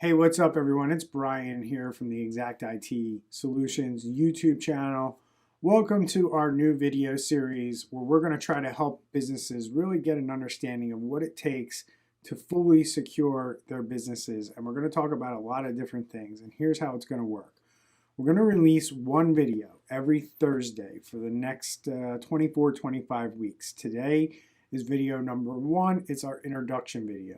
Hey, what's up, everyone? It's Brian here from the Exact IT Solutions YouTube channel. Welcome to our new video series where we're going to try to help businesses really get an understanding of what it takes to fully secure their businesses. And we're going to talk about a lot of different things. And here's how it's going to work. We're going to release one video every Thursday for the next 25 weeks. Today is video number 1. It's our introduction video.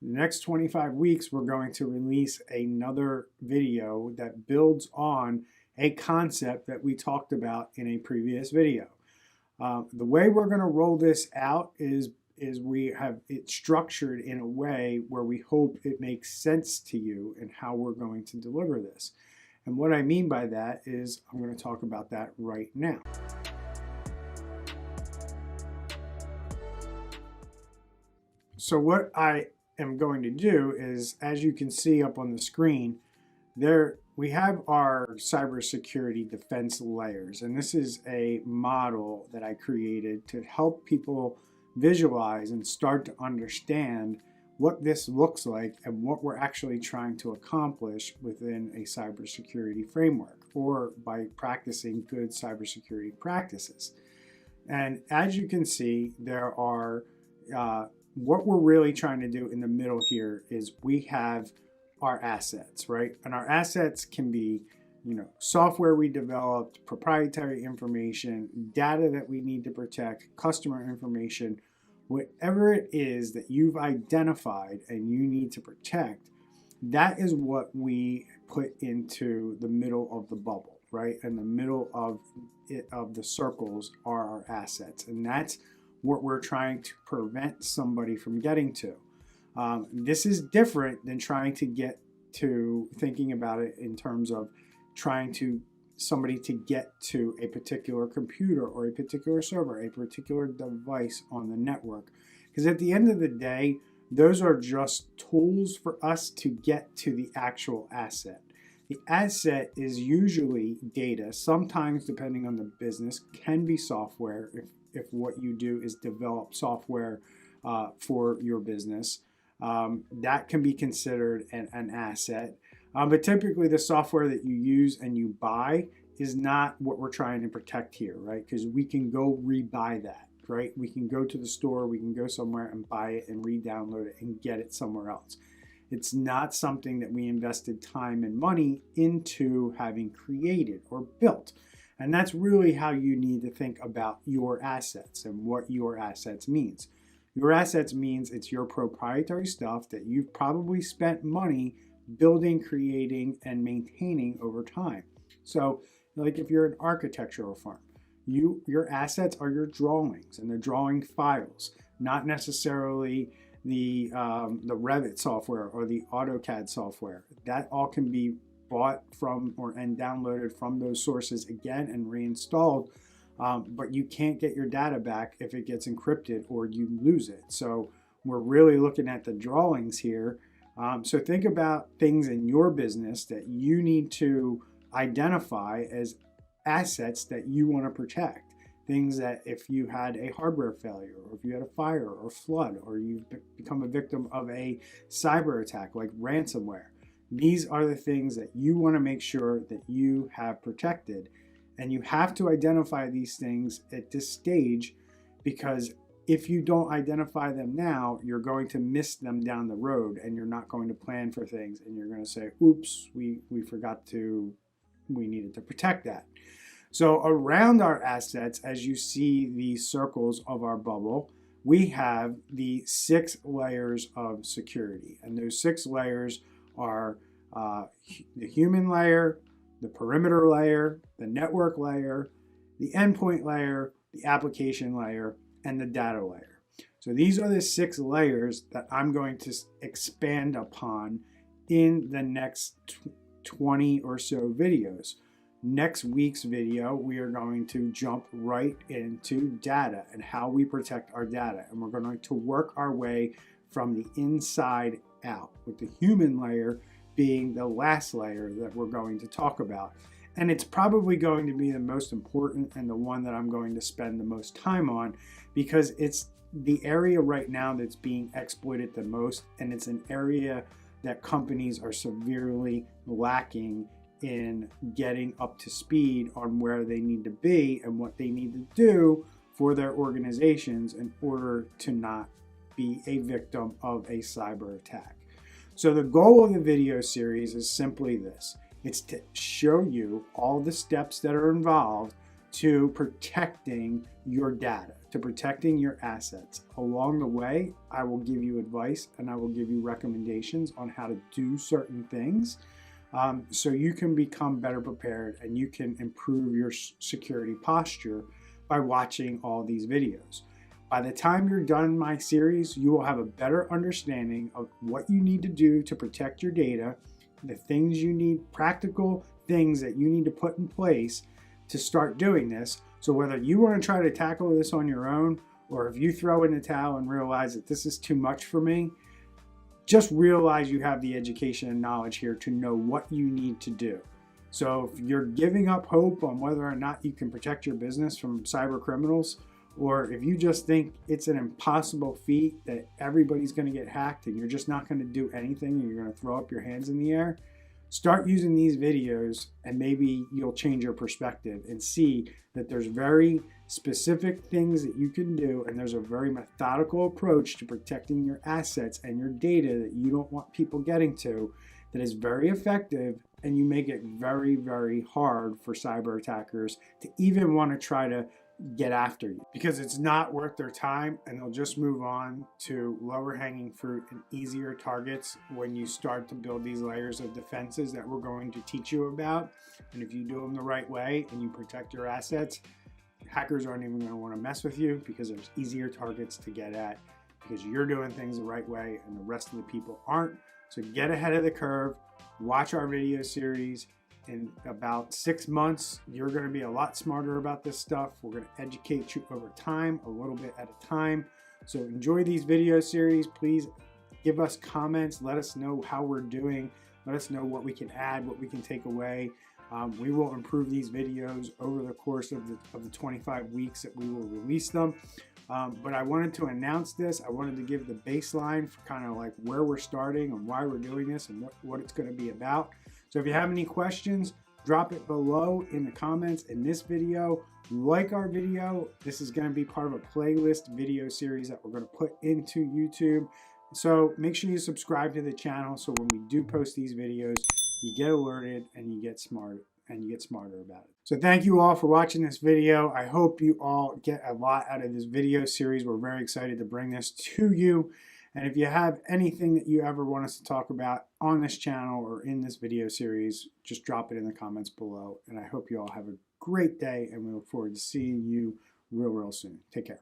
The next 25 weeks, we're going to release another video that builds on a concept that we talked about in a previous video. The way we're going to roll this out is we have it structured in a way where we hope it makes sense to you and how we're going to deliver this. And what I mean by that is I'm going to talk about that right now. So what I am going to do is, as you can see up on the screen, there we have our cybersecurity defense layers, and this is a model that I created to help people visualize and start to understand what this looks like and what we're actually trying to accomplish within a cybersecurity framework or by practicing good cybersecurity practices. And as you can see, there are what we're really trying to do in the middle here is we have our assets, right? And our assets can be, software we developed, proprietary information, data that we need to protect, customer information, whatever it is that you've identified and you need to protect. That is what we put into the middle of the bubble, right? And the middle of the circles are our assets, and that's what we're trying to prevent somebody from getting to. This is different than trying to get to thinking about it in terms of trying to somebody to get to a particular computer or a particular server, a particular device on the network. Because at the end of the day, those are just tools for us to get to the actual asset. The asset is usually data, sometimes depending on the business, can be software if what you do is develop software for your business. That can be considered an asset. But typically the software that you use and you buy is not what we're trying to protect here, right? Because we can go rebuy that, right? We can go to the store, we can go somewhere and buy it and re-download it and get it somewhere else. It's not something that we invested time and money into having created or built. And that's really how you need to think about your assets and what your assets means. Your assets means it's your proprietary stuff that you've probably spent money building, creating, and maintaining over time. So, like if you're an architectural firm, your assets are your drawings and the drawing files, not necessarily the Revit software or the AutoCAD software. That all can be bought from and downloaded from those sources again and reinstalled, but you can't get your data back if it gets encrypted or you lose it. So we're really looking at the drawings here. So think about things in your business that you need to identify as assets that you want to protect. Things that if you had a hardware failure, or if you had a fire or flood, or you've become a victim of a cyber attack like ransomware, these are the things that you want to make sure that you have protected. And you have to identify these things at this stage, because if you don't identify them now, you're going to miss them down the road and you're not going to plan for things. And you're going to say, oops, we needed to protect that. So around our assets, as you see these circles of our bubble, we have the 6 layers of security. And those 6 layers are the human layer, the perimeter layer, the network layer, the endpoint layer, the application layer, and the data layer. So these are the 6 layers that I'm going to expand upon in the next 20 or so videos. Next week's video, we are going to jump right into data and how we protect our data. And we're going to work our way from the inside out, with the human layer being the last layer that we're going to talk about. And it's probably going to be the most important and the one that I'm going to spend the most time on, because it's the area right now that's being exploited the most, and it's an area that companies are severely lacking in getting up to speed on where they need to be and what they need to do for their organizations in order to not be a victim of a cyber attack. So the goal of the video series is simply this. It's to show you all the steps that are involved to protecting your data, to protecting your assets. Along the way, I will give you advice and I will give you recommendations on how to do certain things so you can become better prepared and you can improve your security posture by watching all these videos. By the time you're done my series, you will have a better understanding of what you need to do to protect your data, the things you need, practical things that you need to put in place to start doing this. So whether you want to try to tackle this on your own, or if you throw in the towel and realize that this is too much for me, just realize you have the education and knowledge here to know what you need to do. So if you're giving up hope on whether or not you can protect your business from cyber criminals, or if you just think it's an impossible feat that everybody's going to get hacked and you're just not going to do anything and you're going to throw up your hands in the air, start using these videos and maybe you'll change your perspective and see that there's very specific things that you can do, and there's a very methodical approach to protecting your assets and your data that you don't want people getting to, that is very effective, and you make it very, very hard for cyber attackers to even want to try to get after you, because it's not worth their time and they'll just move on to lower hanging fruit and easier targets when you start to build these layers of defenses that we're going to teach you about. And if you do them the right way and you protect your assets, hackers aren't even going to want to mess with you because there's easier targets to get at because you're doing things the right way and the rest of the people aren't. So get ahead of the curve, watch our video series. In about 6 months, you're going to be a lot smarter about this stuff. We're going to educate you over time, a little bit at a time. So enjoy these video series. Please give us comments. Let us know how we're doing. Let us know what we can add, what we can take away. We will improve these videos over the course of the 25 weeks that we will release them. But I wanted to announce this. I wanted to give the baseline for kind of like where we're starting and why we're doing this and what it's going to be about. So if you have any questions, drop it below in the comments in this video. Like our video. This is going to be part of a playlist video series that we're going to put into YouTube. So make sure you subscribe to the channel so when we do post these videos, you get alerted and you get smarter about it. So thank you all for watching this video. I hope you all get a lot out of this video series. We're very excited to bring this to you. And if you have anything that you ever want us to talk about on this channel or in this video series, just drop it in the comments below. And I hope you all have a great day, and we look forward to seeing you real soon. Take care.